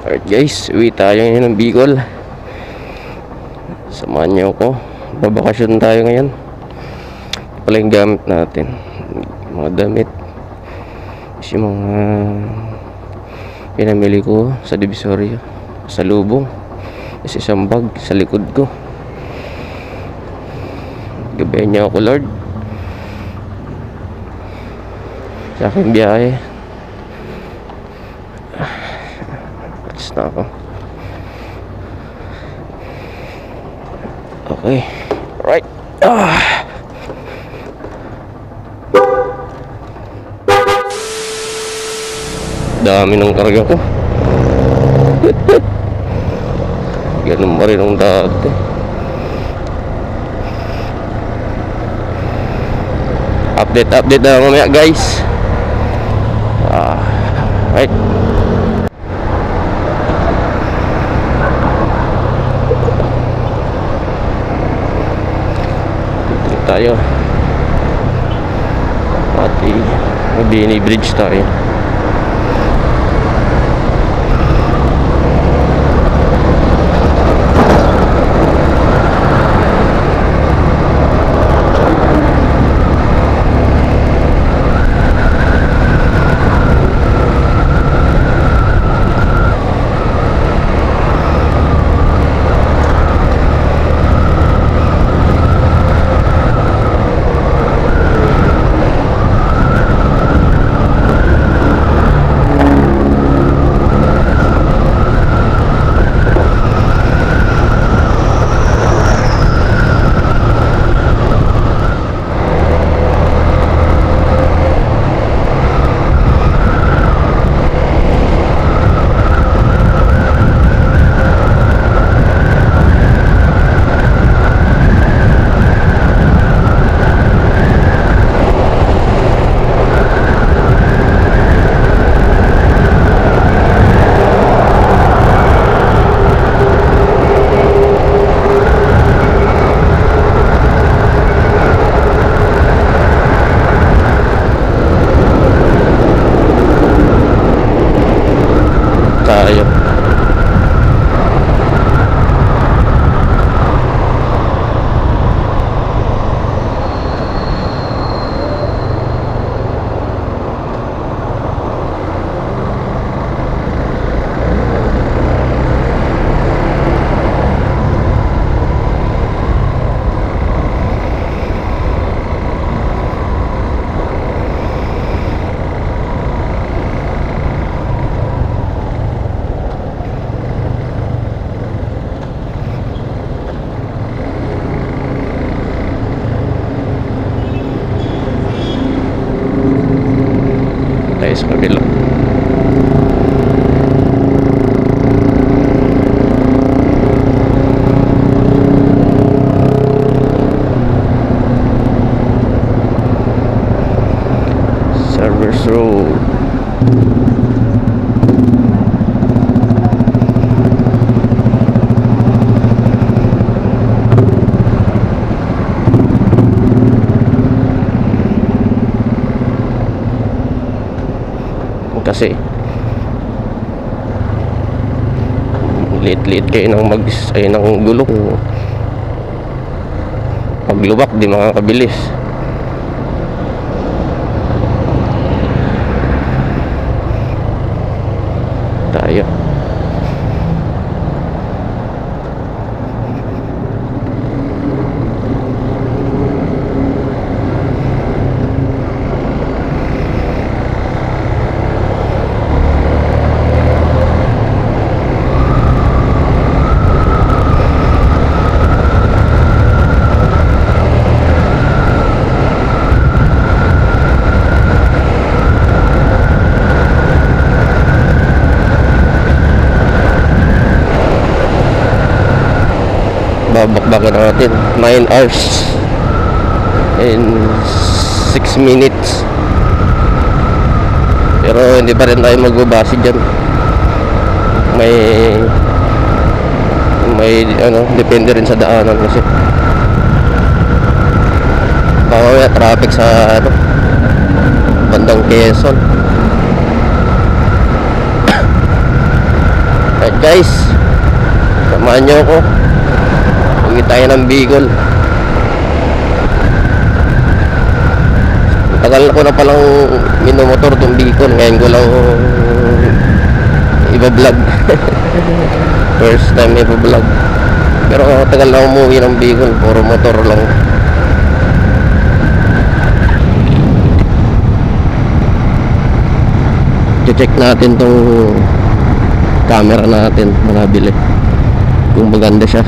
Alright guys, uwi tayo ngayon ng Bicol. Samahan niyo ako. Babakasyon tayo ngayon. Pala yung gamit natin, mga damit, yung mga pinamili ko sa Divisoria, sa Lubong. Kasi isang bag sa likod ko. Gabayan niya ako, Lord, sa aking biyahe. Alis na ako. Okay, right. Dami ng karga ko. Ganun pa rin ang dati. Update na lang mamaya guys. Right. Dito tayo. Pati Mabini Bridge tayo. Tayo. Tayo sa kabila. Service Road. Kasi liit-liit kayo ng ng gulong. Paglubak di makakabilis. Tayo. Babakbakan natin 9 hours and 6 minutes, pero hindi pa rin tayo magbabase dyan. May depende rin sa daanan kasi baka traffic sa bandang Quezon. Alright guys, samahan nyo ako. Uwi tayo ng Bicol. Tagal ko na palang minomotor tong Bicol. Ngayon ko lang iba-vlog. First time iba-vlog. Pero tagal na umuwi ng Bicol. Puro motor lang. check natin tong camera natin na nabili, kung maganda siya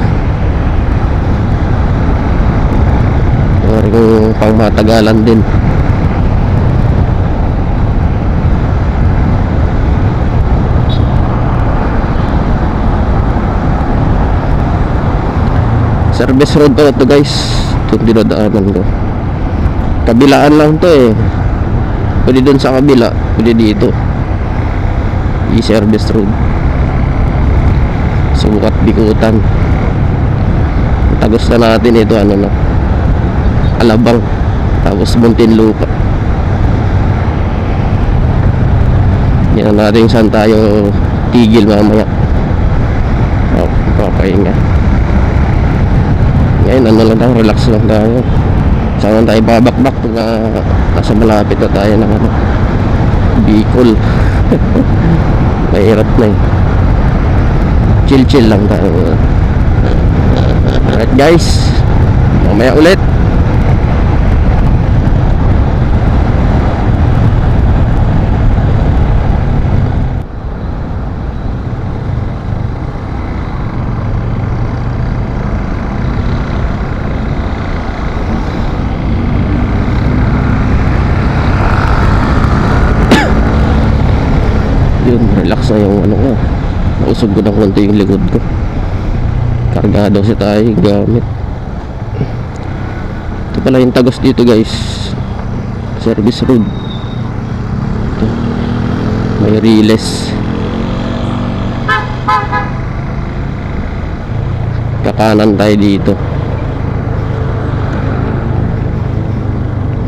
or kung pang matagalan din. Service road to guys, itong dinadaanan ko. Kabilaan lang to eh. Pwede dun sa kabila, pwede dito. I-service road. Sukat Bikutan. Tagos na natin ito, ano na, Alabang. Tapos Muntinlupa. Yan natin saan tayo tigil mamaya. Papahinga. Ngayon ano lang tayo, relax lang tayo. Saan tayo babakbak na nasa malapit na tayo ng ano, Bicol. Mahirap na eh. Chill lang tayo. Alright guys, mamaya ulit. Yun, relax na yung ano ko. Nausog ko ng konti yung likod ko. Kargado kasi tayo gamit. Ito pala yung Tagos dito guys, service road. Ito, may riles. Kakanan tayo dito.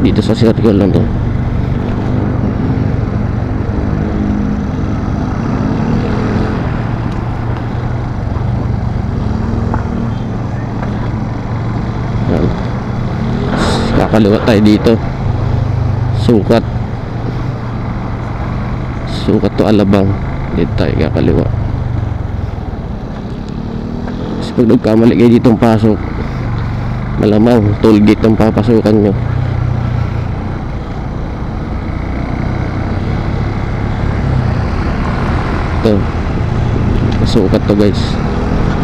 Dito sa circle lang to. Kakaliwa tayo dito. Sukat to Alabang. Dito tayo kakaliwa. Kasi pag nagkamali kayo ditong pasok, malamang toll gate ang papasukan nyo. Ito, sukat to guys.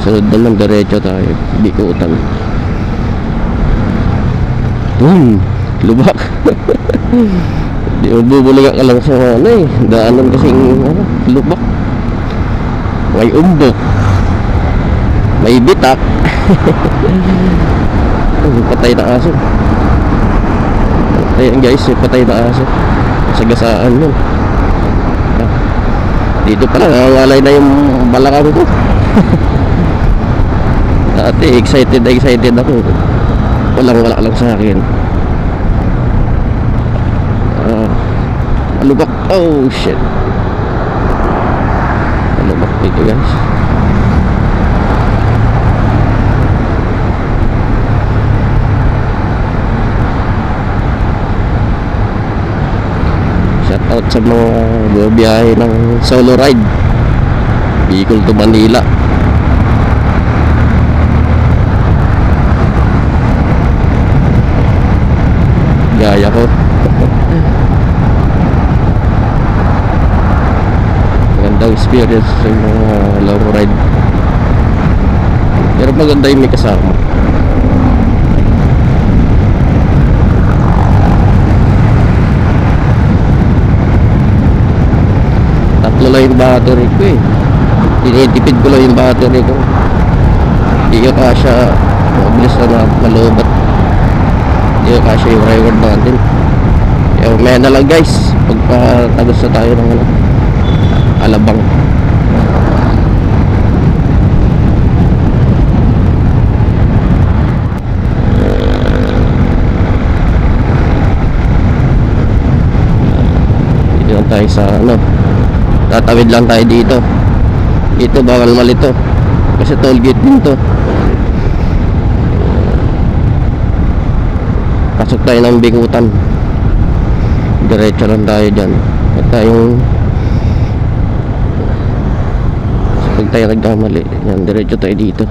Sunod naman diretso tayo, Bikutan. Lubak. Di mabubuliga ka lang sa ano eh, daanan kasing ano, lubak. May umbok, may bitak. Patay na aso. Ayan guys, patay na aso. Sagasaan yun. Dito pala nangangalay na yung balakang ko. Dati excited ako. Wala lang sa akin. Alubak. Oh shit. Alubak dito guys. Shout out sa mga bumiyahe ng solo ride Bicol to Manila. Gaya ko. Magandang experience sa mga long ride. Pero maganda yung may kasama. Tatlo lang yung battery ko eh. Tinitipid ko lang yung battery ko. Hindi ka kasya. Mabilis na malubat. Hindi ka kasya yung reward natin. Kaya umaya na lang guys, pagpatagos na tayo ng ano, Alabang. Dito lang tayo sa ano, tatawid lang tayo dito. Dito bawal malito kasi toll gate din to. Pasok tayo ng Bikutan, diretso lang tayo dyan. At tayong pag tayo nagkamali yan, diretso tayo dito.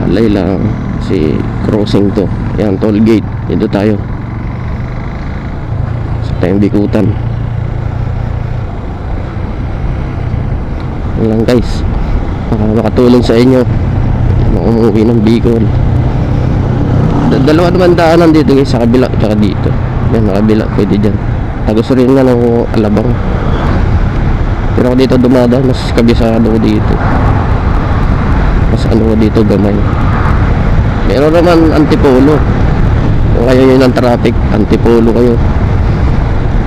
Alay lang si crossing to. Yan, toll gate. Dito tayo sa tayong Bikutan. Yan lang guys, baka makatulong sa inyo mga umuwi ng Bicol. Dalawa naman daanan dito guys, sa kabila tsaka dito. Yan, sa kabila pwede dyan. Tagos rin nga ng Alabang, pero ako dito dumadaan, mas kabisado ko dito. Mas ano ko dito gamay. Meron naman Antipolo, kung kayo yun ng traffic, Antipolo kayo,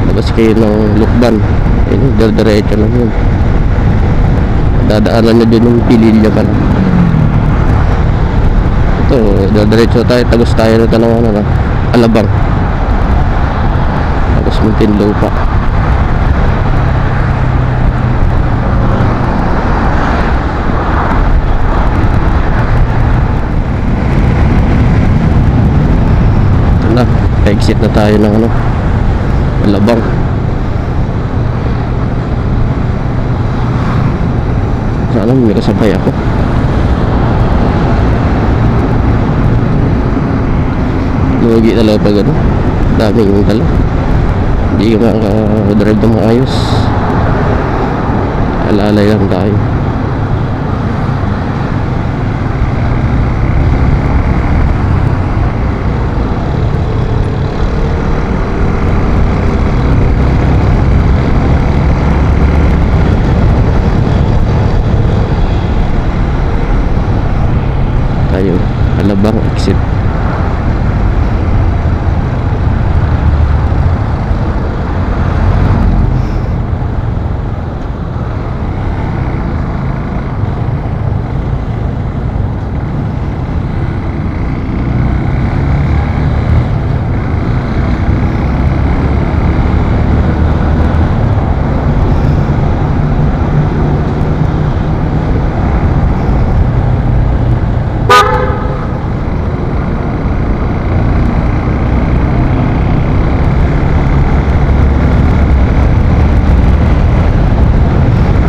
labas kayo ng Lukban, ayun, diretso lang yun. Dadaanan nyo dun yung Pililya pa lang. Ito, diretso tayo, tagos tayo na tanong ano na Alabang, tapos Muntinlupa. Ito na, exit na tayo ng ano Alabang. Sana may kasabay ako. Lugi talaga pag ano, daming yung dala, hindi ka makaka-drive na maayos. Alalay lang tayo. Tayo Alabang exit.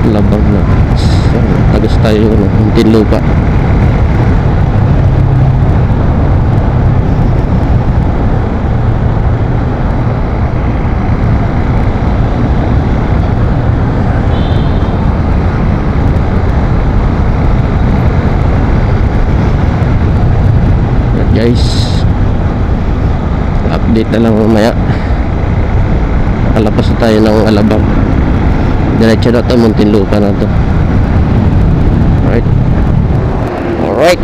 Alabang na. Tagos tayo yung Muntinlupa. Guys, update na lang mamaya. Nakalapas na tayo ng Alabang, diretso na to, Muntinlupa na to. Alright,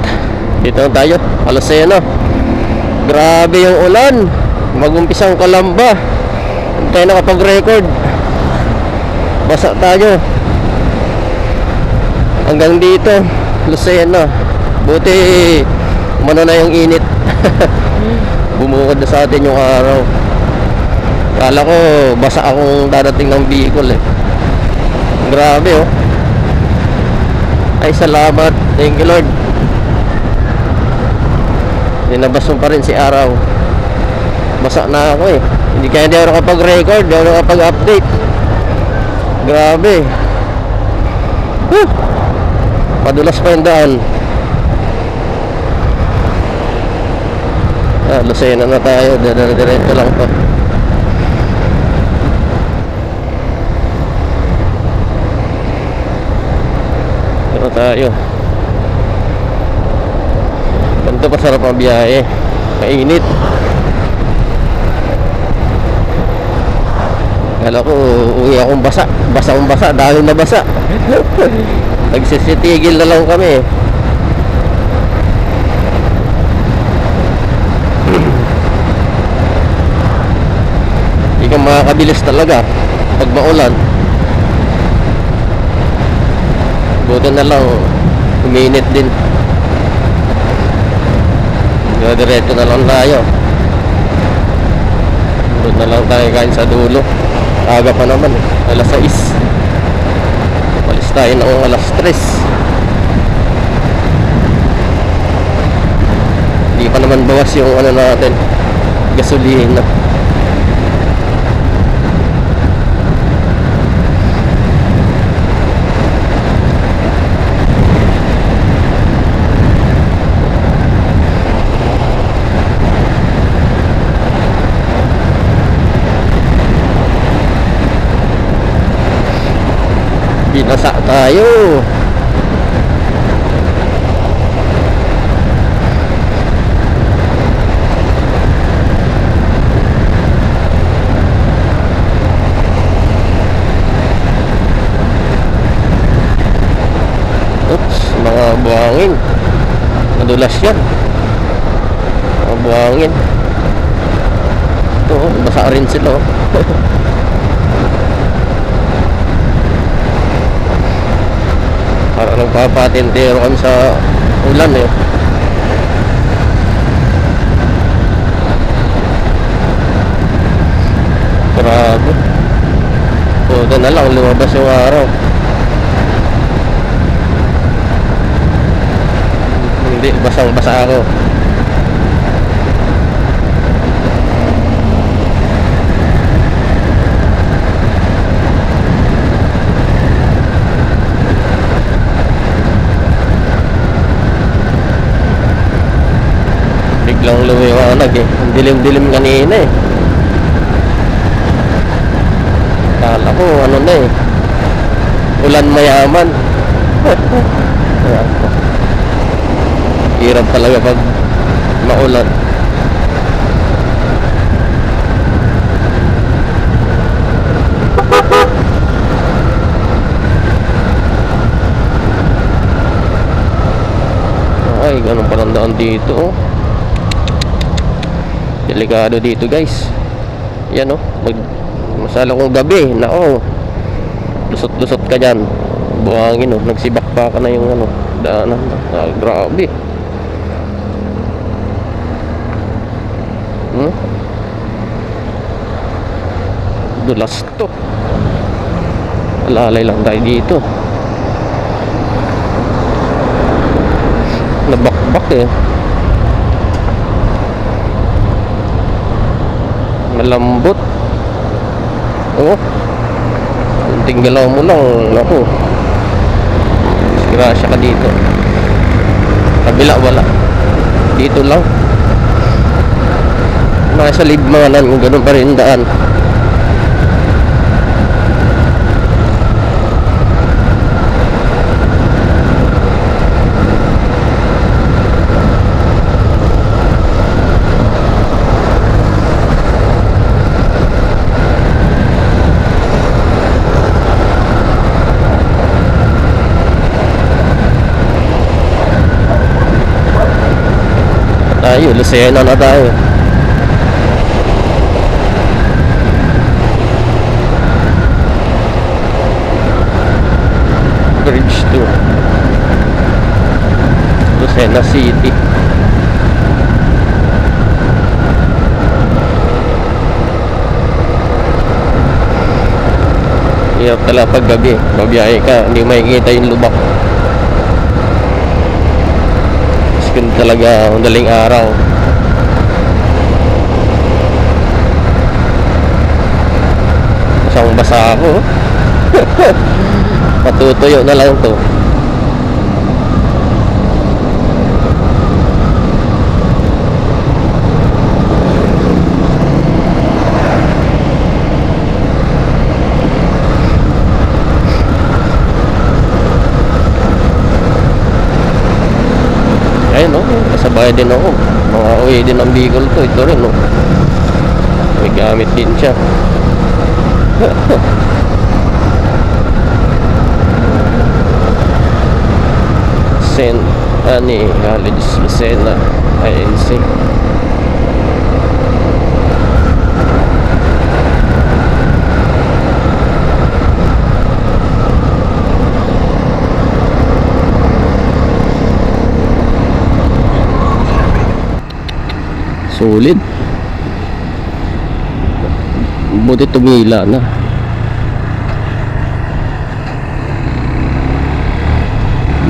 dito na tayo, alas 6 na. Grabe yung ulan, mag-umpisang kalamba. Hindi tayo nakapag-record, basa tayo hanggang dito, alas 6 na. Buti umano na yung init. Bumukod na sa atin yung araw. Kala ko basa akong darating ng Bicol eh. Grabe oh. Ay salamat, thank you Lord. Dinabas mo pa rin si araw. Basa na ako eh. Hindi kaya di ako nakapag-record, di ako nakapag-update. Grabe. Padulas pa yung daan. Lucena na tayo, diretso lang to. Pero tayo, ganito pa sarap ang biyahe, mainit. Kala ko uwi akong basa, dahil na basa. Nagsisitigil na lang kami. Hindi ka makakabilis talaga pag maulan. Buti na lang uminit din. Diretso na lang tayo. Doon na lang tayo kain sa dulo. Aga pa naman eh. Alas 6. Palis tayo ng alas 3. Hindi pa naman bawas yung ano natin, gasolina. Binasa tayo. Oops, mga buhangin. Madulas yan. Mga buhangin. Ito, basa rin sila. Para nagpapatintero kami sa ulan eh. Grabe. Puta na lang, lumabas yung araw. Hindi, basang-basa ako. Biglang lumiwanag eh. Ang dilim-dilim kanina eh. Kala ko ano na eh, ulan mayaman. Hirap talaga pag maulan. Ay, ganun palang daan dito oh. Delikado dito guys. Yan oh, masala kong gabi, nako, lusot-lusot ka dyan. Buhangin oh, nagsibak pa ka na yung ano, daanan. Grabe. Dulas to. Alalay lang tayo dito. Nabakbak eh. Malambot. Oh, kunting galaw mo lang, naku, disgrasya ka dito. Kabila wala, dito lang. Nasa Libmanan, ganun pa rin daan. Tayo, Lucena na tayo. Bridge 2, Lucena City. Hirap talaga pag gabi, babiyahe ka, hindi makikita yung lubak. Kung talaga madaling araw, basang-basa ako. Matutuyo na lang to. Ayun no, kasabay din ako. Mga uwi din ng Bicol to. Ito rin no, may gamit din siya. St. Anne College, Lucena, INC. Solid. Buti tumila na.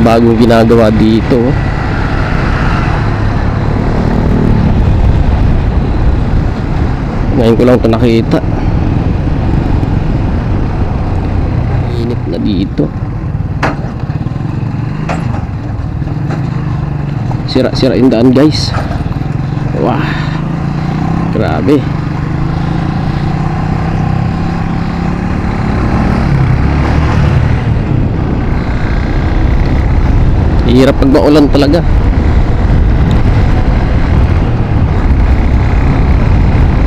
bagong ginagawa dito. Ngayon ko lang ito nakita. Init na dito. Sira-sira yung daan, guys. Wah, grabe. Hirap pag maulan talaga.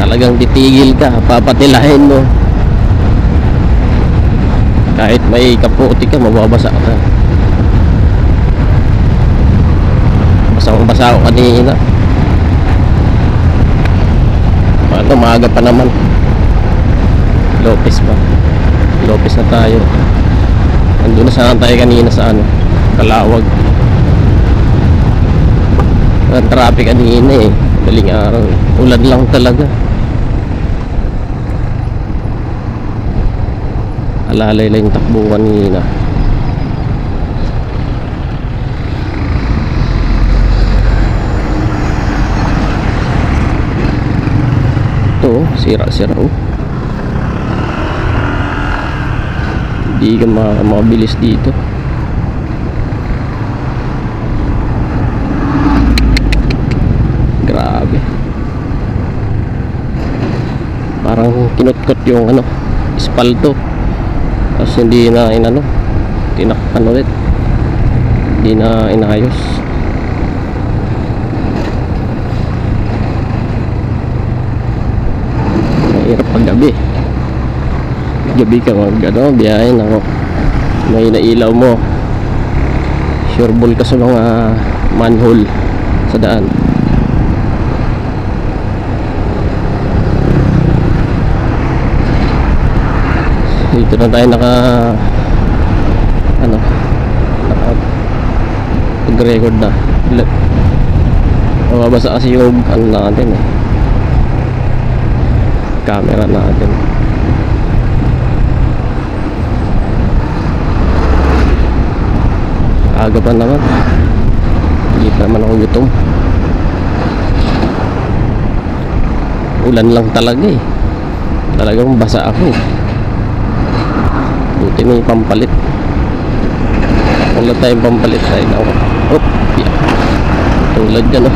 Talagang titigil ka, papatilahin mo. Kahit may kaputi ka, mababasa ka. Basang-basa ako kanina. Ito, maaga pa naman. Lopez na tayo. Nandun na saan tayo kanina sa ano, Calawag. Ang traffic kanina eh, daling araw. Ulan lang talaga. Alalay lang yung takbo kanina. Ito, sira-sira oh. Hindi ka mabilis dito. Grabe. Parang kinutkot yung ano, espalto. Tapos hindi na inano, tinakpan ulit. Hindi na inayos. Mahirap pag gabi. Gabi ka mag ano, biyahin ako. May nailaw mo. Sureball ka sa mga manhole sa daan. Dito na tayo naka pag-record na. Mababasa kasi yung ano natin eh, camera natin. Aga pa naman, hindi pa naman ako gutom. Ulan lang talaga eh, talagang basa ako eh. Buti may pampalit. Wala tayong pampalit tayo na. Oh, yeah. Tulad ka no.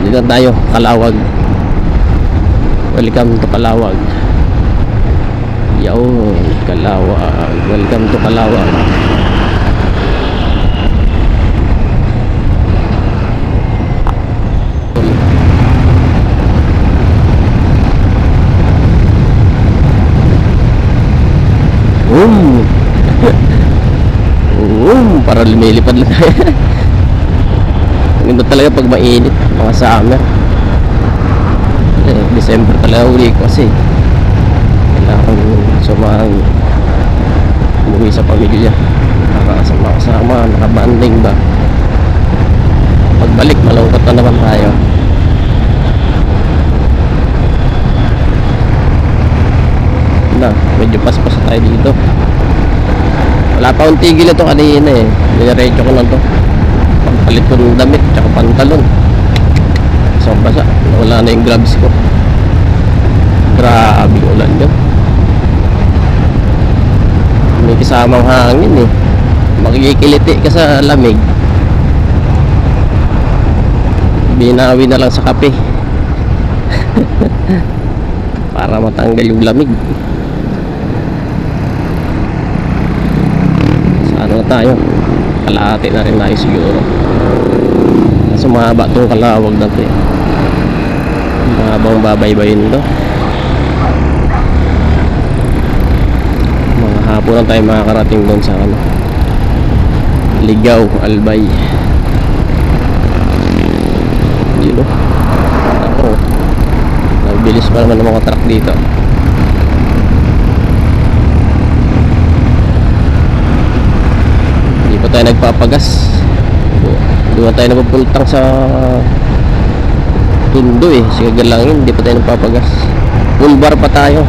Dito tayo, Calawag. Welcome to Calawag. Yo, Calawag. Welcome to Calawag. Para lumilipad lang tayo. Ganda talaga pag mainit, mga summer. December talaga uli ko kasi kailangan sumang umuwi sa pamilya, nakasama-kasama, nakabanding ba. Pagbalik malungkot na naman tayo. Na, medyo paspas tayo dito. Wala pa akong tigil ito kanina eh. Nirecho ko lang to. Pagpalit ko ng damit tsaka pantalon. So basa, wala na yung gloves ko. Grabe ulan yun. May kasamang hangin eh. Makikiliti ka sa lamig. Binawi na lang sa kape. Para matanggal yung lamig. Ano na tayo, kalahati na rin tayo siguro. Kasi mahaba itong Calawag natin. Mahabang babaybayin ito. Mga hapon lang tayo makakarating doon sa ano, Ligaw, Albay. Yun o. Ako, nagbilis pa naman ng mga truck dito. Tayo nagpapagas. Doon tayo napupultang sa Tundo eh, sa Gagalangin. Hindi pa tayo nagpapagas. Full bar pa tayo,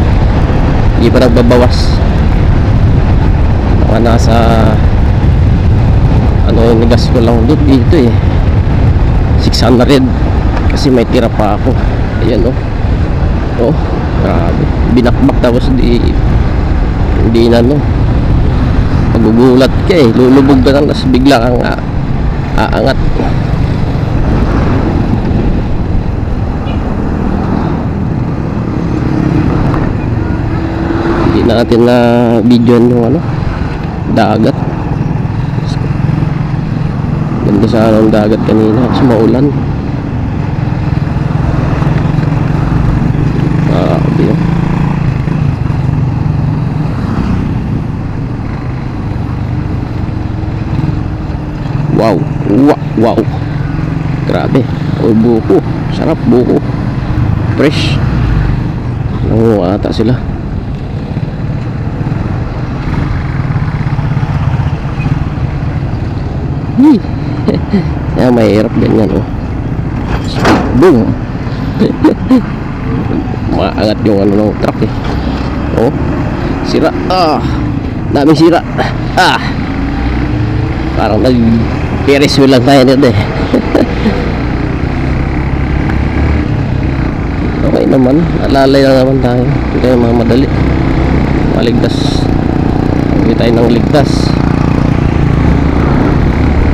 hindi pa nagbabawas. Mga nasa Nigas ko lang dito eh, 600 kasi may tira pa ako. Ayan oh. Oh, grabe, binakbak tapos hindi na no, magugulat ka eh, lulubog ka lang tapos bigla kang aangat. Hindi natin na video yung ano, dagat. Ganda sana ang dagat kanina kasi maulan. Wow, wow, grabe. Oh, buko, sarap buko, fresh. Oo, ata sila. Yan, mahirap ganyan oh. Boom. Maangat yung ano ng truck eh. Oh, sira. Daming sira. Parang Ferris wheel lang tayo nito eh. Okay naman, alalay lang naman tayo. Hindi tayo mga madali, maligtas. Hindi tayo nang ligtas,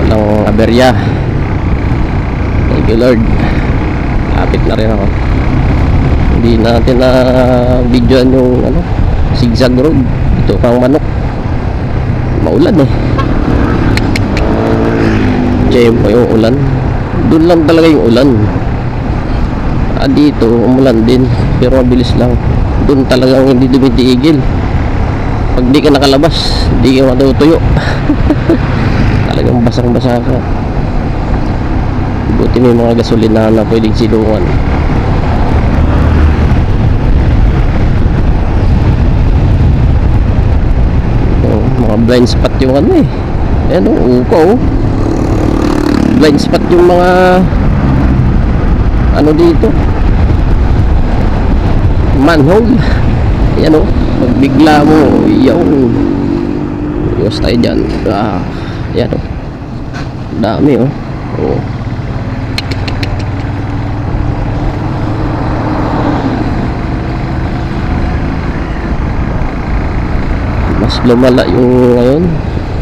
walang aberya. Thank you Lord. Lapit na rin ako. Hindi natin na videoan yung ano, zigzag road. Ito pang manok, maulan eh. Siyempre yung ulan, doon lang talaga yung ulan. Dito umulan din pero mabilis lang. Doon talagang hindi dumitigil. Pag di ka nakalabas, di ka matutuyo. Talagang basang-basa ka. Buti may mga gasolina na pwedeng silungan. Mga blind spot yung ano eh. Ayan o, uko. Blind spot yung mga ano dito, manhole. Ayan o, magbigla mo, yung iwas tayo dyan. Ayan o, dami o. Mas lumala yung ngayon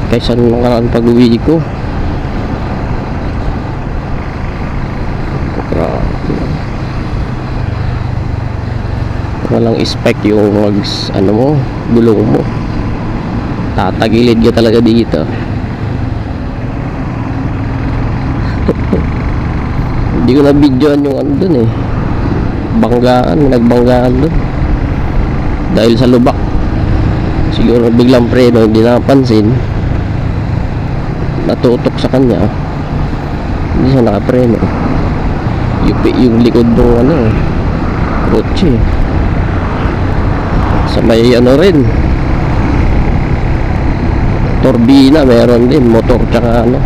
kaysa nung nakaraan pag-uwi ko. Walang spec yung ano mo, gulong mo. Tatagilid ka talaga dito. Hindi ko na videoan yung ano dun eh, banggaan, nagbanggaan dun dahil sa lubak. Siguro biglang preno, hindi napansin, natutok sa kanya, hindi siya nakapreno. Yung likod ng ano, kotse. Sa may ano rin, turbina meron din, motor tsaka ano,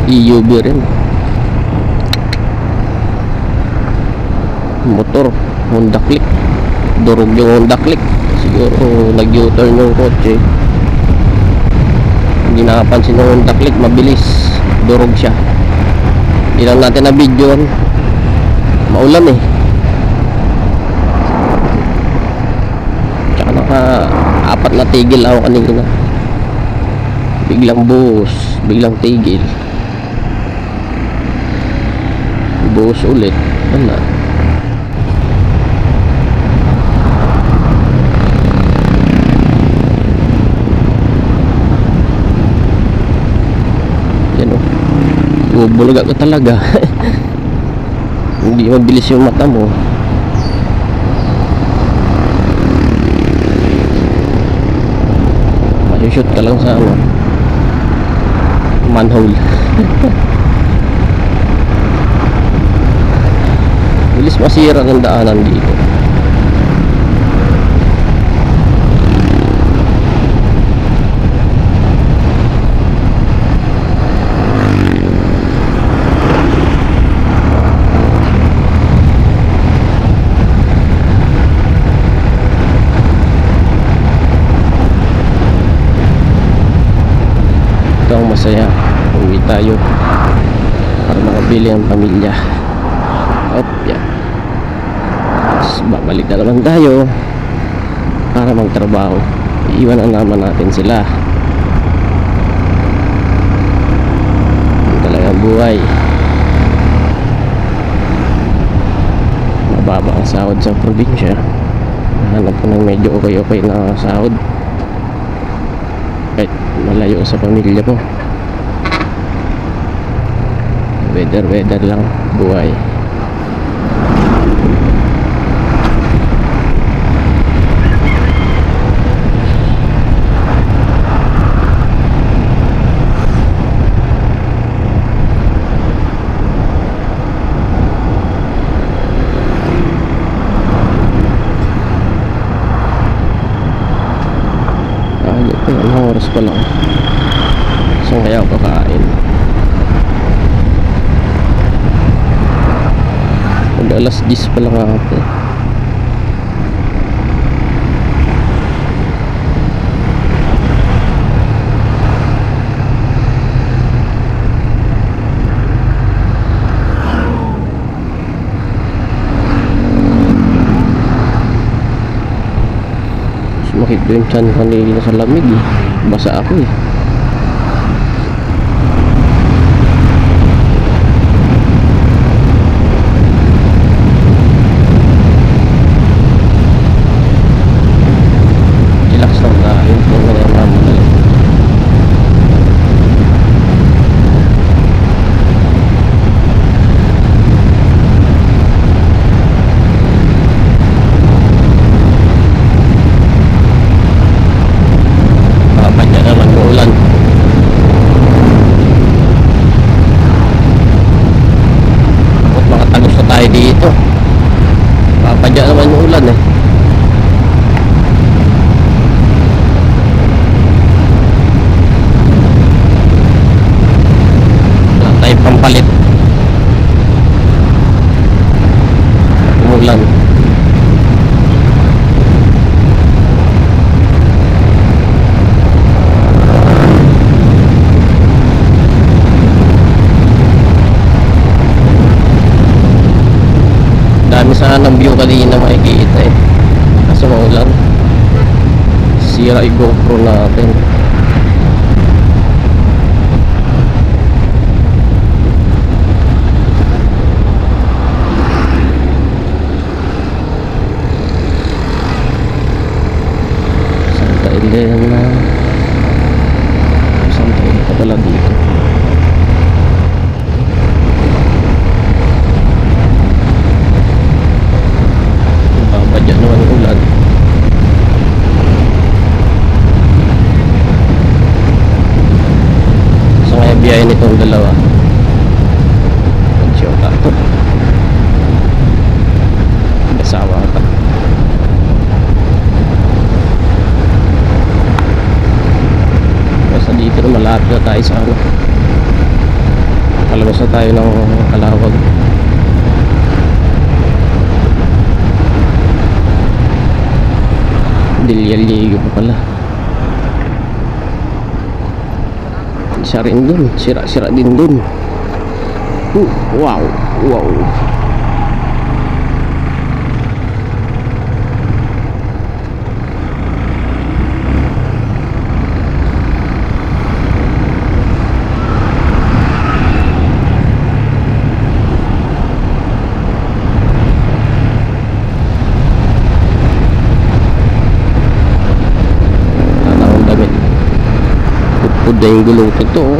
EUV rin. Motor Honda Click, durog yung Honda Click. Siguro nag-U-turn yung kotse, hindi nakapansin ng Honda Click, mabilis, durog siya. Hindi lang natin na videoan, maulan eh. Tsaka naka-apat na tigil ako kanina, biglang buhos, biglang tigil, buhos ulit. Wala. Bubulaga ka talaga. Hindi mabilis yung mata mo. Shoot ka lang sa ano, manhole. Bilis masira ng daanan dito. masaya. Uwi tayo para makabili ang pamilya. Yan. Tapos babalik na naman tayo para magtrabaho. Iiwan na naman natin sila. Yung talagang buhay. Mababa ang sahod sa probinsya. Hanap ko ng medyo okay na sahod kahit malayo sa pamilya mo. Weather lang buhay. Anong oras pa lang? Saan kaya ako kakain? Mag alas 10 pa lang ako. Sumakit ko yung tiyan kanina sa lamig eh. Basa ako eh. Relax lang na yun po na yung mamo na lang. Dito papadya naman yung ulan eh. Wala tayong pampalit, umulan. Dami sana ng view kanina makikita eh, kaso maulan. Sira yung GoPro natin. Santa Elena. Santa Elena pala dito. Badya naman yung ulan. So kaya biyahe nitong dalawa. Pagsyo ka ito. Basawa ka. Basta dito na malapit na tayo sa ano. Palabas na tayo ng Kalawag. Dilyaligo pa pala. Isa rin dun. Sira din dun. Wow. Pudda yung gulong ito oh.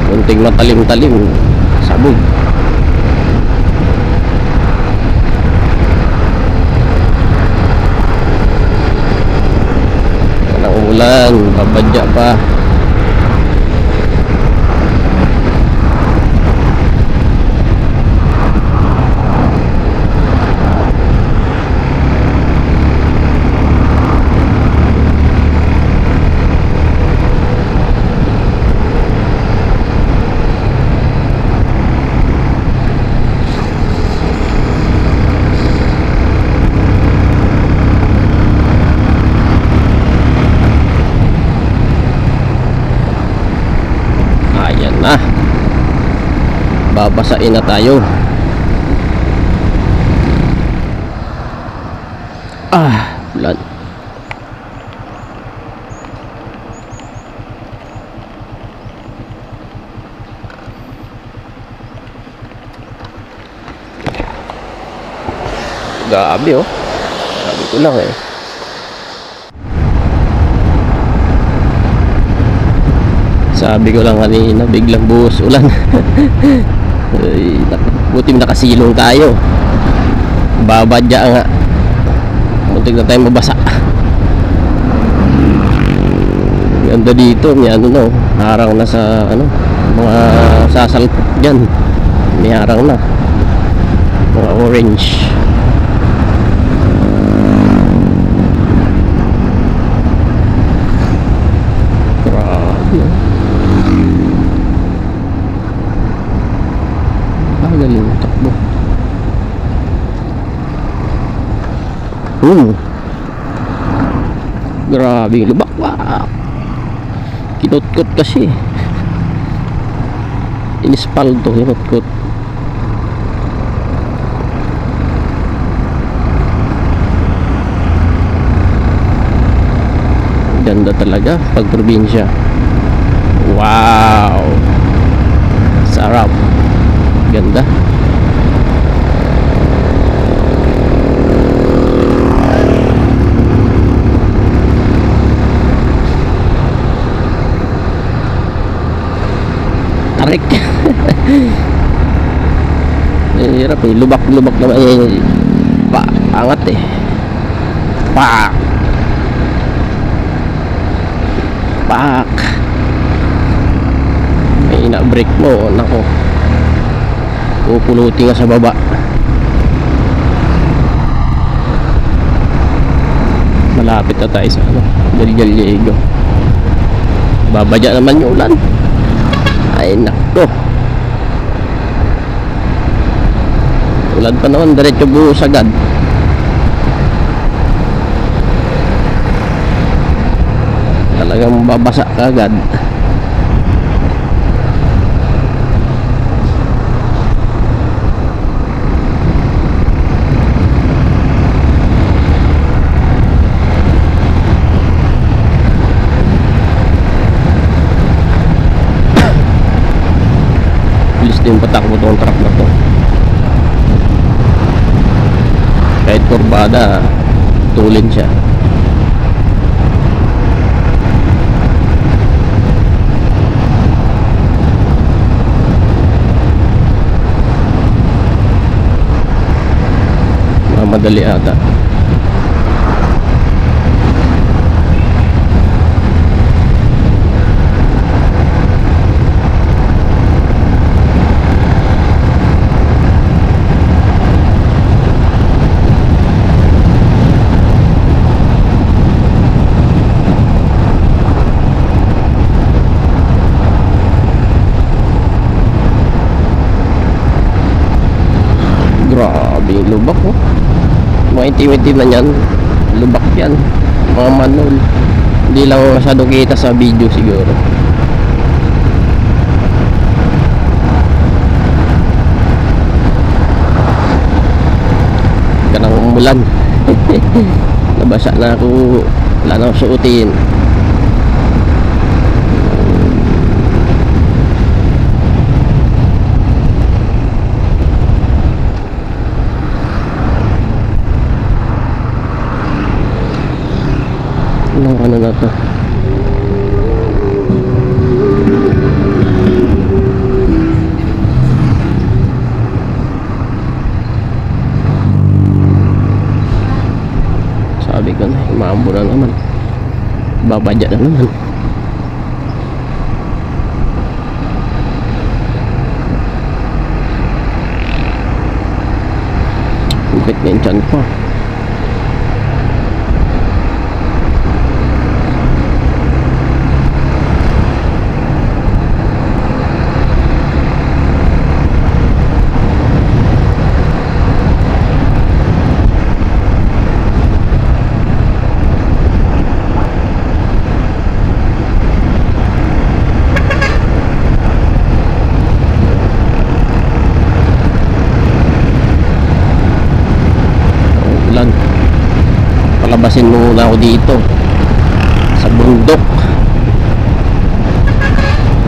Kunting matalim-talim, sabog. Walang umulan, babadya pa. babasain na tayo. Ulan. Grabe oh. Sabi ko lang eh. Sabi ko lang kanina, biglang buhos ulan. Ay, buti nakasilong tayo. Babadya nga. Muntik na tayo mabasa. Ganda dito, may ano no, harang na sa ano, mga sasalpot dyan. May harang na. Mga orange. Galing takbo. Grabe yung lubak. Kinutkot kasi. Inispaldo, kinutkot. Ganda talaga pag probinsya. Wow, sarap. Ganda. Tarik. Hirap eh. Lubak-lubak naman eh. Angat eh. Pak. May ina-break mo. Nako. Pupulutin nga sa baba. Malapit na tayo sa ano, Gallego. Babadya naman yung ulan. Ay nako. Ulan pa naman, diretso buhos agad. Talagang babasa ka agad. Din patakbo tong truck na to. Kahit kurbada, tulin siya. Mamadali ata. Grabe yung lubak oh. Mga itim-itim na yan. Lubak yan. Mga manol. Hindi lang masyado kita sa video siguro. Ganang umulan. Nabasa na ako. Wala na akong suotin. Ano na to? Sabi ko na, maambo na naman. Babadya na naman. Bukit na yung tiyan pa. labasin muna ako dito sa bundok.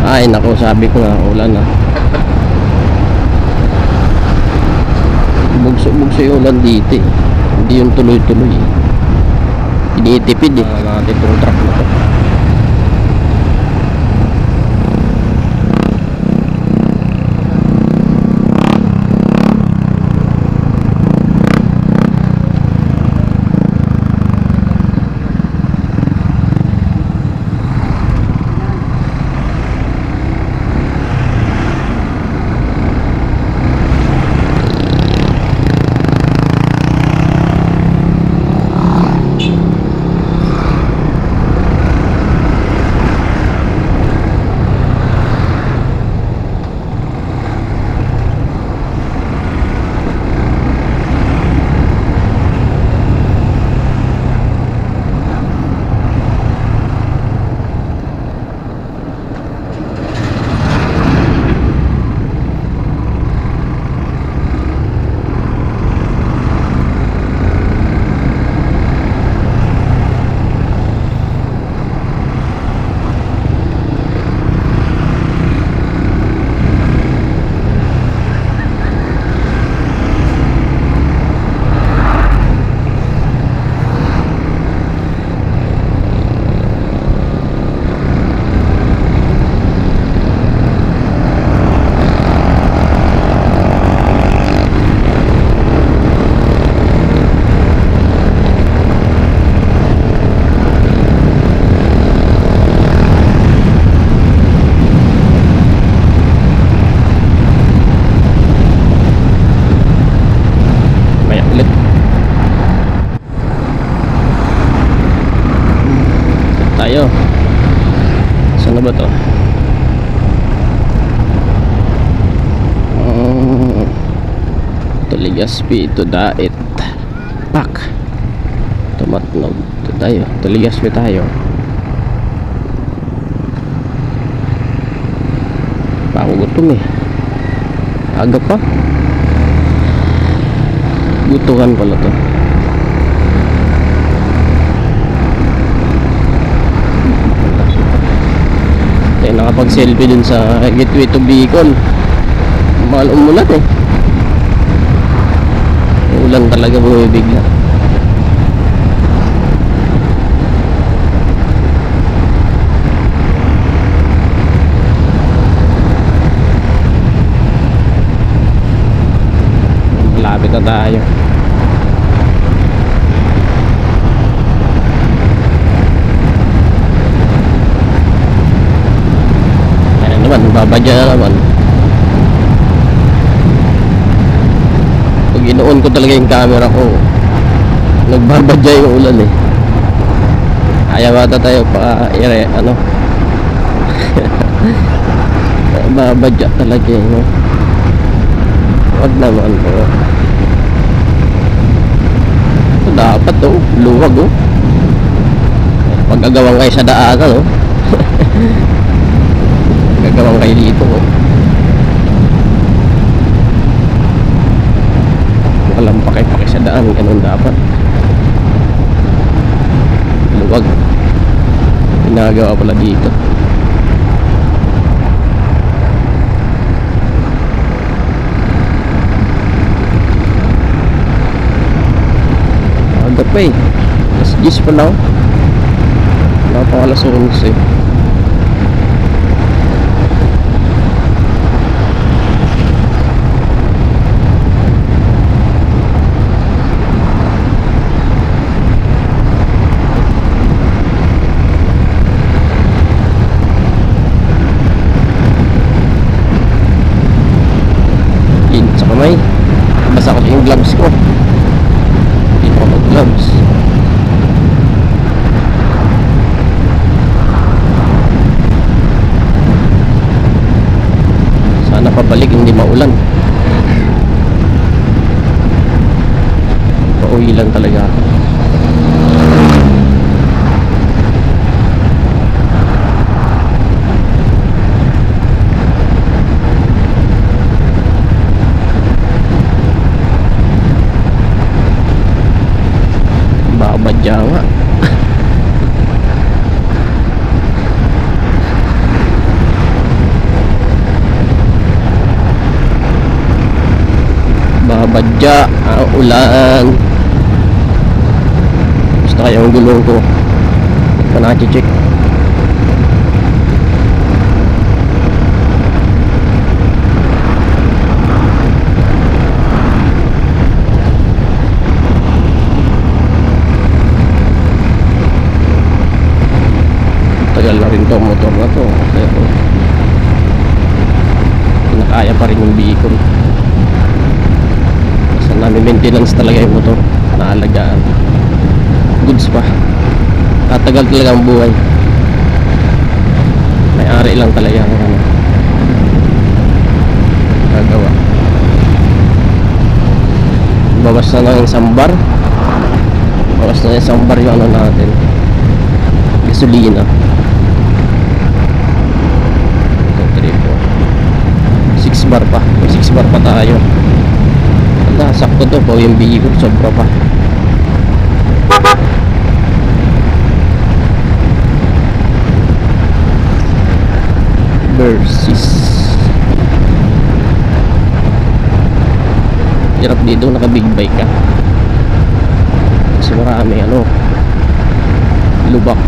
Ay nako, sabi ko nga ulan na. Bugso yung ulan dito eh. Hindi yung tuloy-tuloy eh. Initipid eh natin itong truck na to. Tayo. Saan na ba to? Legazpi to Dait Pak Tumatnog. Ito tayo, to Legazpi tayo. Ako gutom eh. Aga pa. Gutukan pala to. Tayo nakapag-selfie dun sa Gateway to Bicol. Mahal umulat eh. Ulan talaga bumibigla. Malapit na tayo. Ayan naman, babadya na naman. Pag inoon ko talaga yung camera ko, nagbabadya yung ulan eh. Ayaw ata tayo pa ano. Babadya talaga eh, no? Wag naman po. Dapat oh, luwag oh. Pagkagawang kayo sa daanan oh. Pagkagawang kayo dito oh. Walang pakay-pakay sa daan, ganun dapat. Luwag. Pinagawa pala dito. Aga pa eh. Alas 10 pa lang. Wala pang alas 11 eh. Sa kamay. Basa ko yung gloves ko. Hindi ko mag-gloves. Sana pabalik hindi maulan. Pauwi lang talaga ako. Babadya nga. badya, ulan. Gusto kaya yung gulong ko. Ito pa na-check. Tagal na rin to motor na to, pero kinakaya pa rin yung vehicle. Basta nami-maintenance talaga yung motor, naalagaan, goods pa, tatagal talaga ang buhay. May-ari lang talaga ang ano gagawa. Bawas na ng sambar, bawas na yung sambar yung ano natin, gasolina. 6 bar pa, may 6 bar pa tayo. Wala, sakto to po yung vehicle, sobra pa. Versus hirap dito naka big bike ka kasi marami ano, lubak,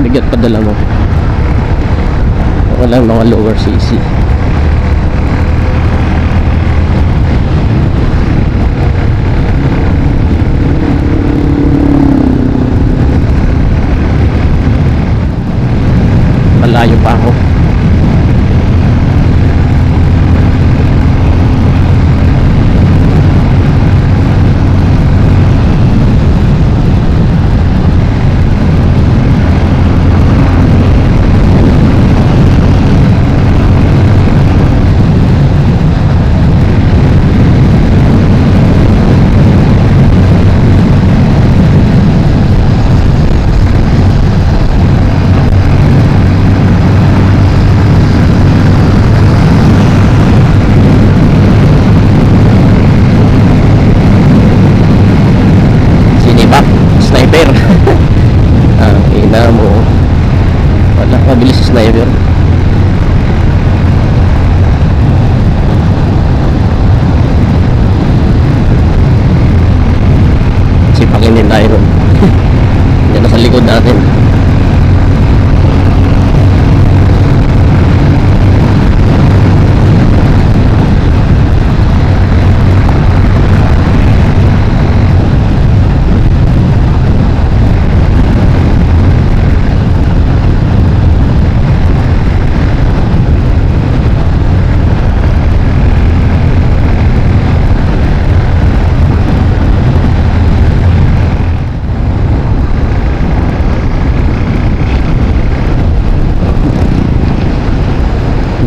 bigat padala mo. Wala mga lower cc. Malayo pa ako. Ina mo, wala, mabilis si sniper. Sipakin din tayo ron. Yan na sa likod natin.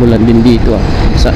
Mulan din dito sa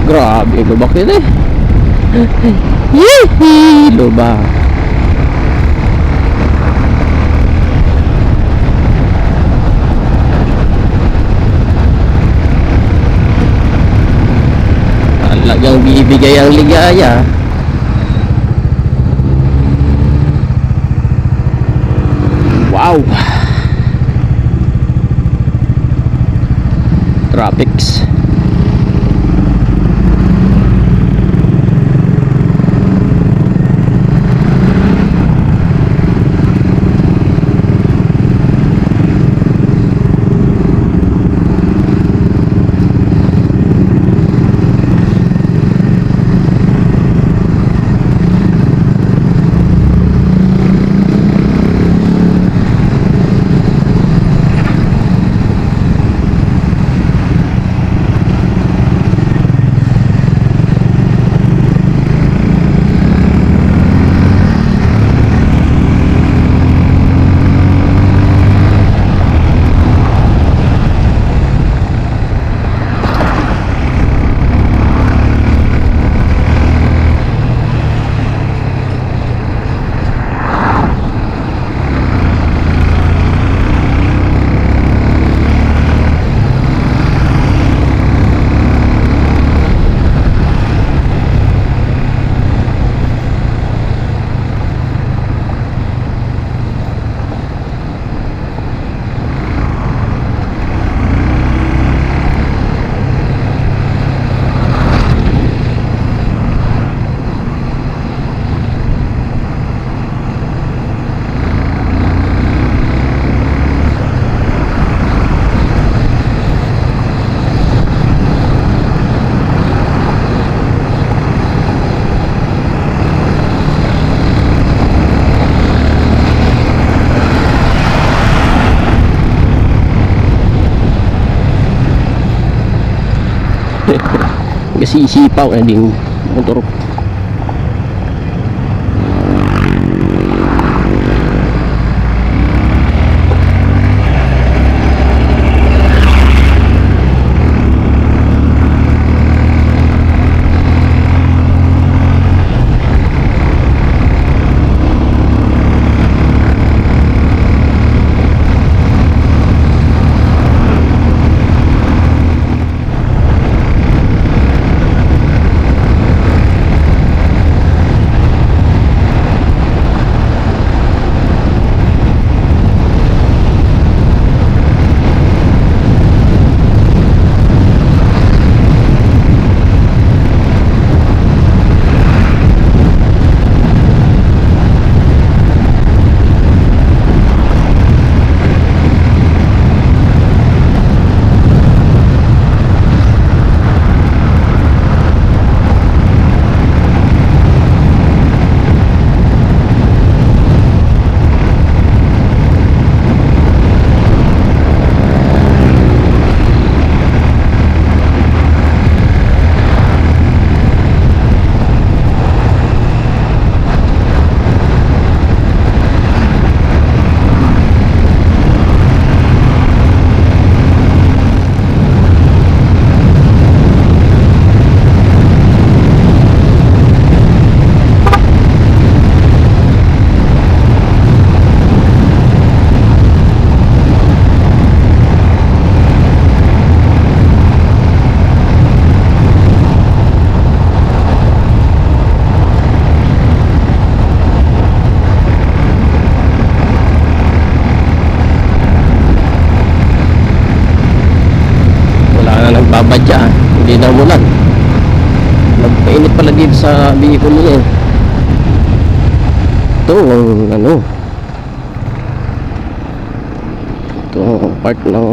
grabe, lubak yun eh. Yee! Lubak. Talagang bibigay ang ligaya. Wow! Tropics. Kasi isipaw na ding motor. Babadya, hindi na umulan. Nagpainit pala dito sa vehicle niya. Ito ang ano, ito ang part ng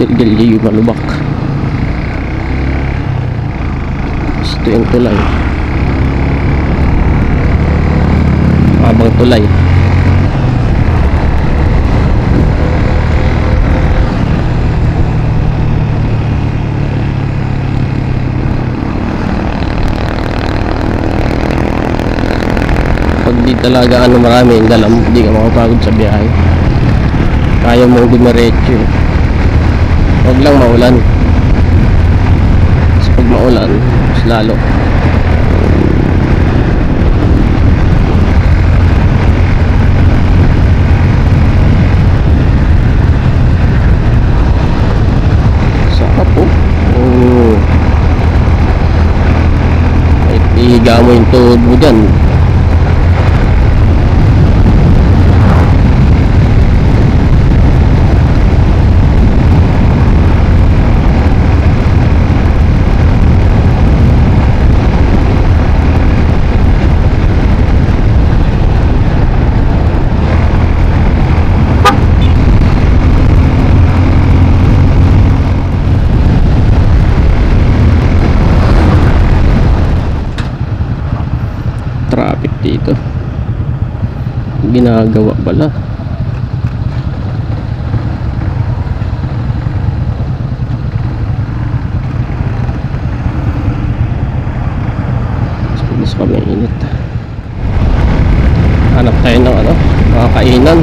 Delgilyo Malubak. Ito yung tulay, habang tulay. Pag di talaga marami yung dalam, hindi ka makapagod sa biyahe, kaya mo dumiretso. Huwag lang maulan, kasi pag maulan mas lalo. Saka po ihiga mo yung tuhod mo dyan. Traffic dito, ginagawa pala. Mas kami init. Hanap tayo ng ano, makakainan.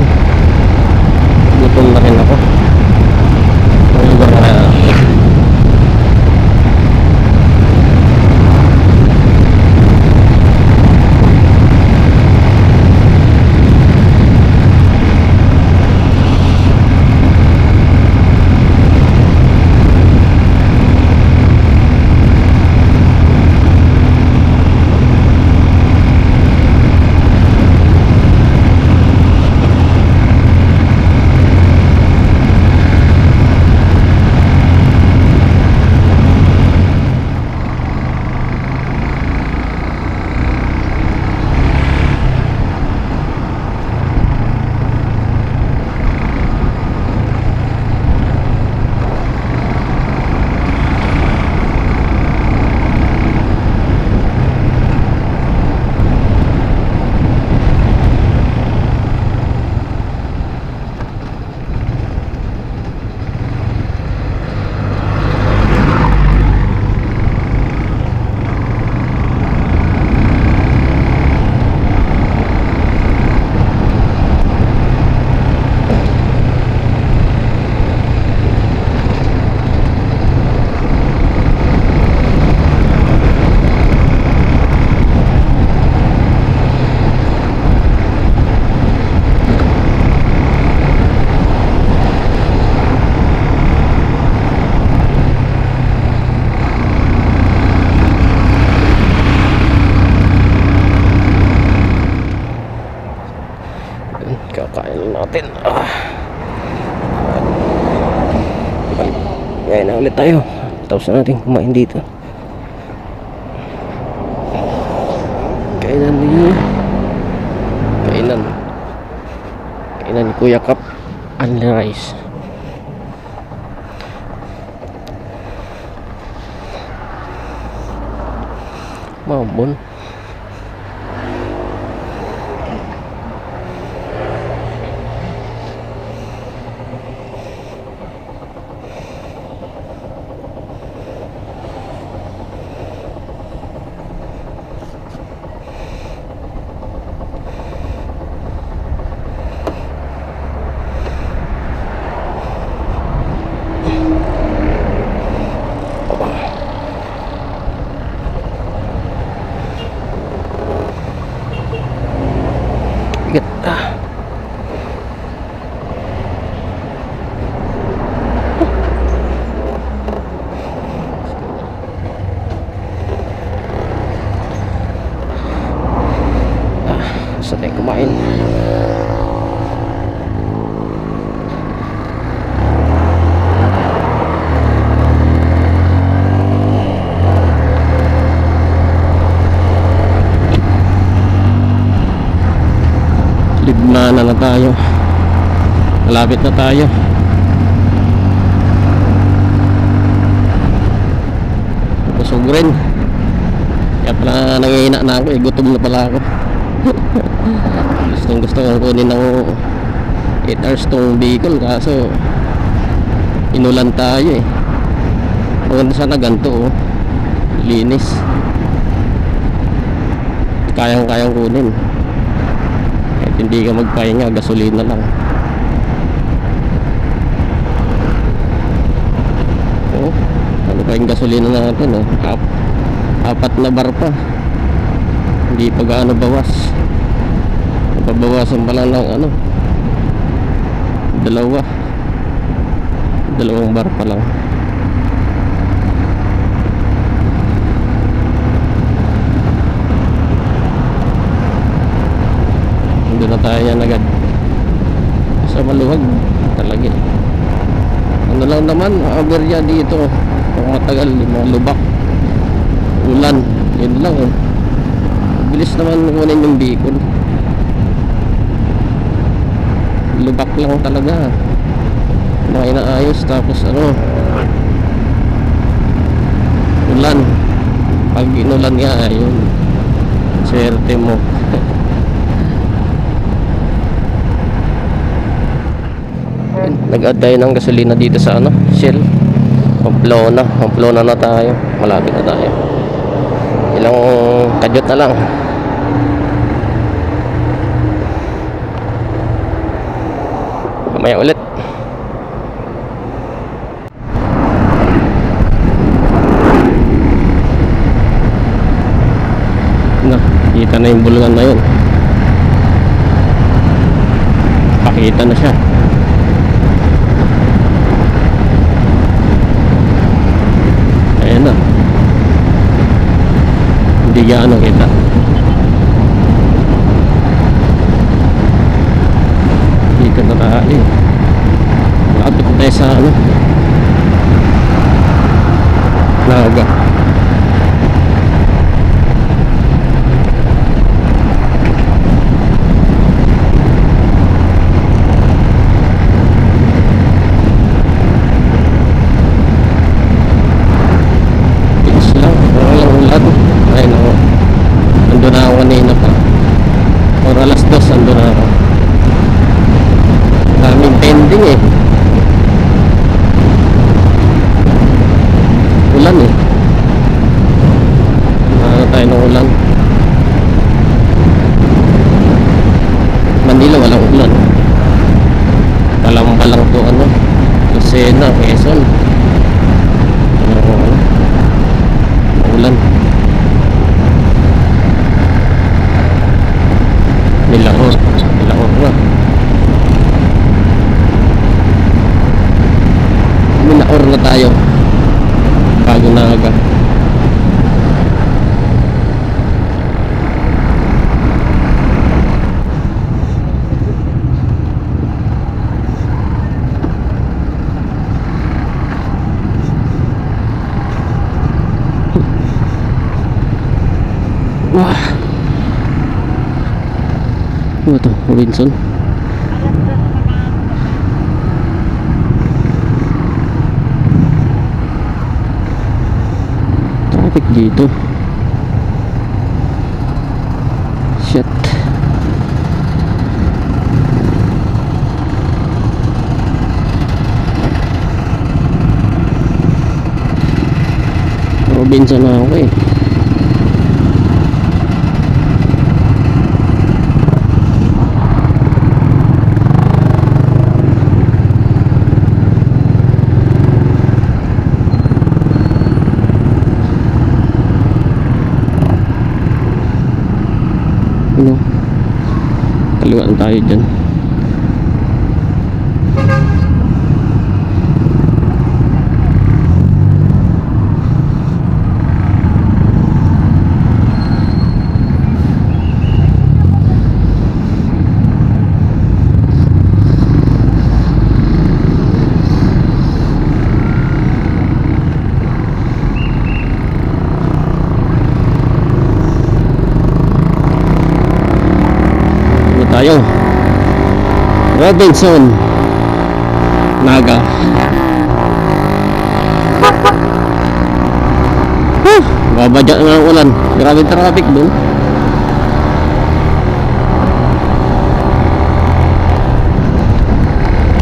Gutom na rin ako. natin. Kaya na ulit tayo. Tapos na natin kumain dito. Kainan ni Kuya Kap Only Rice. Mabon. Sa tayo kumain. Libna na tayo. Malapit na tayo. Busog rin. Kaya pala nangihina na ako. Gutom na pala ako. Gusto kong kunin ng 8 hours tong Bicol, kaso inulan tayo eh. Kung sana ganito, linis, kayang kunin. Kahit hindi ka magpahinga, gasolina lang. Ano pa yung gasolina natin, apat na bar pa, hindi pa gaano bawas. Pabawasan pa lang ng dalawang bar pa lang. Doon na tayo yan agad sa maluwag talaga. Ano lang naman aberya dito kung matagal, mga lubak, ulan, yun lang bilis naman kunin yung Bicol. Lubak lang talaga, mga inaayos. Tapos ulan. Pag inulan nga, yun, swerte mo. Nag-add tayo ng gasolina dito sa Shell Pamplona na tayo, malapit na tayo, ilang kadyot na lang. Mamaya ulit. Kita na yung bulungan na yun. Pakita na siya. Ayan na. Hindi gaano kita. Dito na tayo. Malapit na tayo sa Naga. Ando na ako kanina pa, or alas 2 ando na ako. Daming pending ulan tayo ng ulan. Manila walang ulan, Kalamba lang to Lucena, Quezon, ulan. Nilahor na. Nilahor na tayo bago Naga. Wah. Ano to? Robinson? Traffic dito. Shit. Robinson na ako eh. Ano? Kaliwaan tayo dyan. Tayo Robinson Naga. Babadya na ng ulan, grabe traffic dun.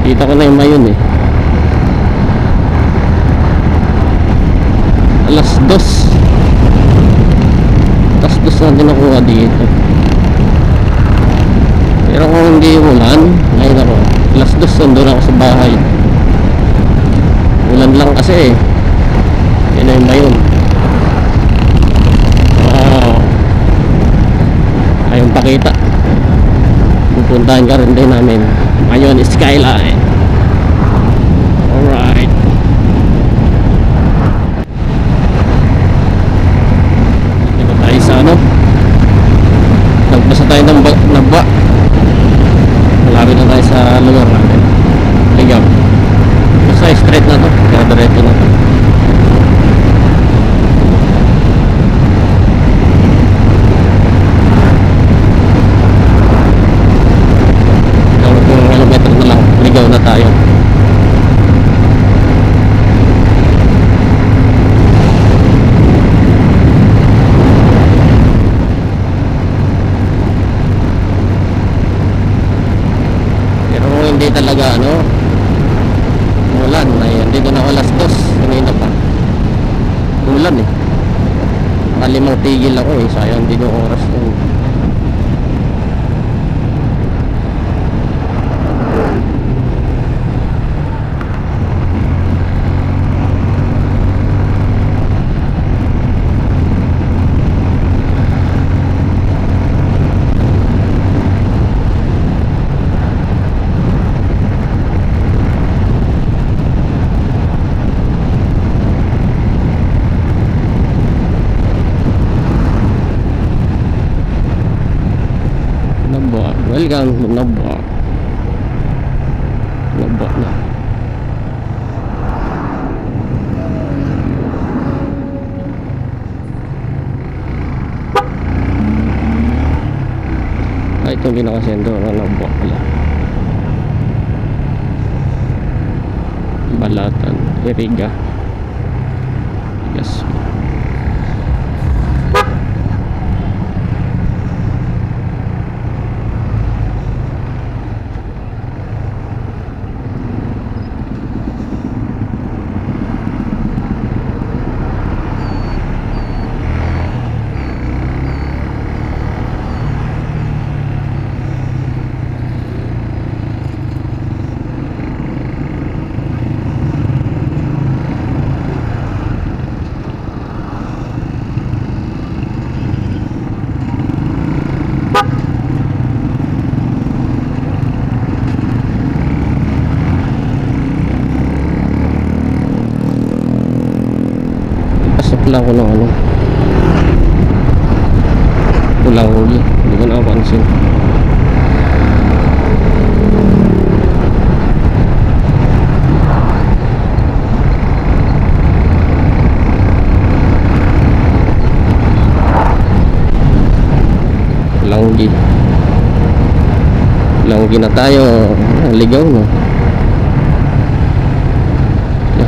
Kita ko na yung mayon eh. Alas 2 na din nakuha dito. Pero kung hindi ulan, ngayon ako alas 2 nandun ako sa bahay. Ulan lang kasi eh. Yan na yung mayon. Ayong pakita. Pupuntahan ka rin din namin Mayon Skyline. Alright. Dito tayo sa ano, nagbasa tayo ng nabwa. Malapit na tayo sa lugar natin. Ligaw. Basta straight na to, kaya diretso na to. Kilometer na lang, ligaw na tayo. Hindi talaga ano, ulan. Ayun, dito na alas 2 kanina pa ulan eh. Kalimang tigil ako eh, sayang hindi ko oras yun. Welcome to Nabwa. Nabwa na. Itong pinakasendo na Nabwa pala. Balatan, Iriga. Yes. Pasok lang ako ng ano, pulang huli, hindi ko napansin. Langgi. Langgi na tayo. Ligaw no.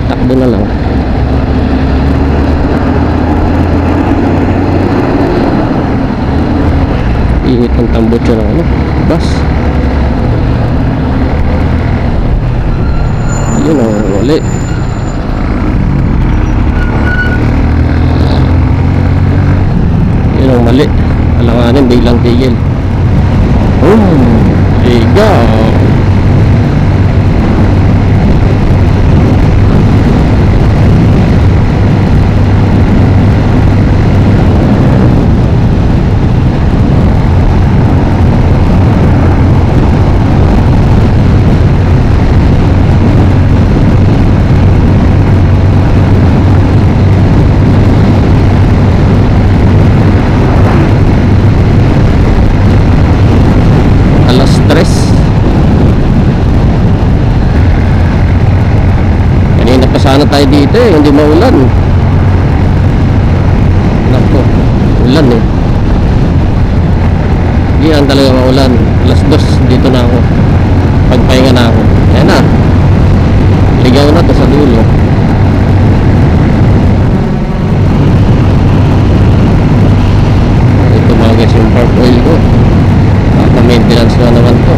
Takbo na lang. Init ang tambutso ng ano, bus. Yun o, wali. Yun ang mali. Alanganin, biglang tigil. Ligaw. Sana tayo dito eh, hindi maulan. Nako, ulan eh. Hindi yan talaga maulan. Alas 2 dito na ako. Pagpahinga na ako. Ayan na. Ligaw na to sa dulo. Ito mga guys yung park oil ko. Maintenance na naman to.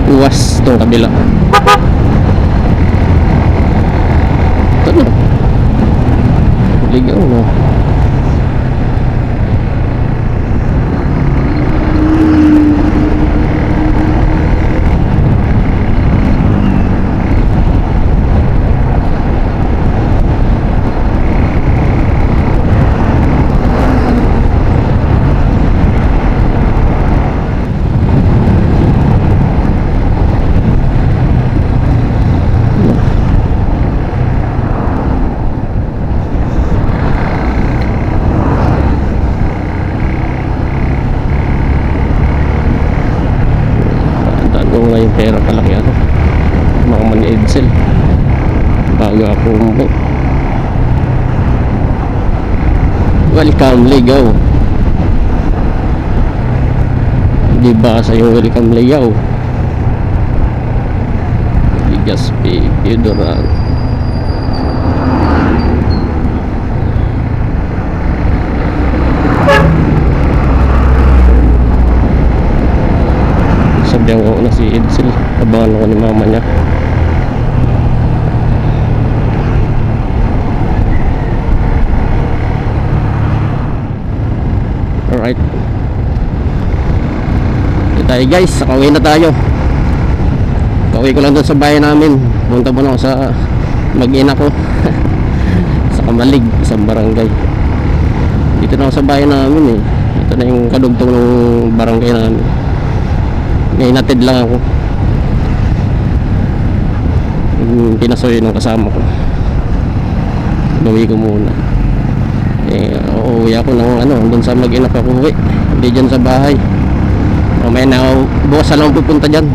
Uwas itong kabila. Ito na. Ligaw no. Pera palaki ano, mga mani Edsel bago ako umuwi. Welcome Ligaw. Di ba sa yung welcome Ligaw? Ligaspi, Pidoran. Sabihan ko na si Edsel, abangan ako ni mama niya. Alright, ito tayo guys, nakauwi na tayo. Kauwi ko lang doon sa bahay namin. Punta po na ako sa mag-ina ko sa Kamalig, isang barangay. Dito na ako sa bahay namin eh. Ito na yung kadugtong ng barangay namin. Ngayon natid lang ako. Pinasoy ng kasama ko. Bawi ko muna. Uuwi ako ng ano, doon sa mag-ina ko uwi. Hindi dyan sa bahay. Mamaya na ako, bukas lang pupunta dyan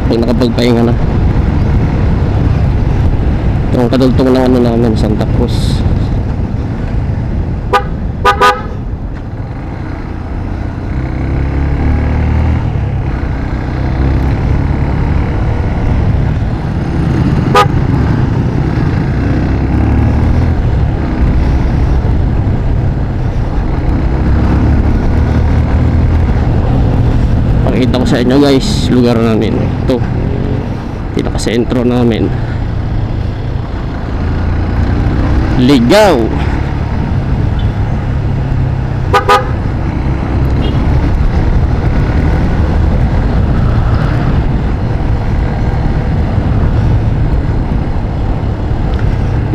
pag nakapagpahinga na. Itong kadultong ng ano namin, Santa Cruz. Pakita ko sa inyo guys, lugar namin ito, pinaka sentro namin. Ligaw.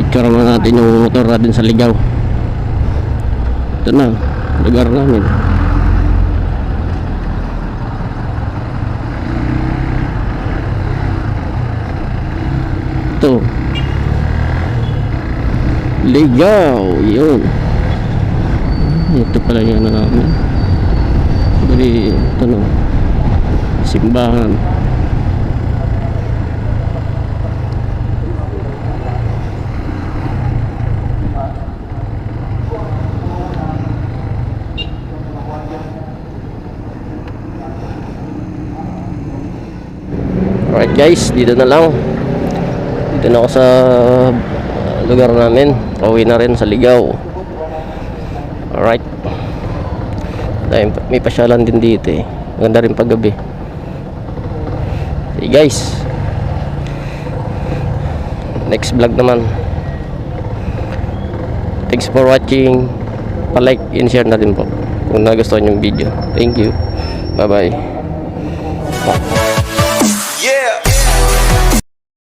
Picture na natin yung motor natin sa Ligaw. Ito na, lugar namin. Ito Ligaw, yun. Ito pala yung ano namin. Bali, ito no, simbahan. Alright guys, dito na lang. Dito na ako sa lugar namin. Pauwi na rin sa Ligaw. Alright. May pasyalan din dito eh. Maganda rin paggabi. Hey guys, next vlog naman. Thanks for watching. Pa-like and share na din po kung nagustuhan yung video. Thank you. Bye bye.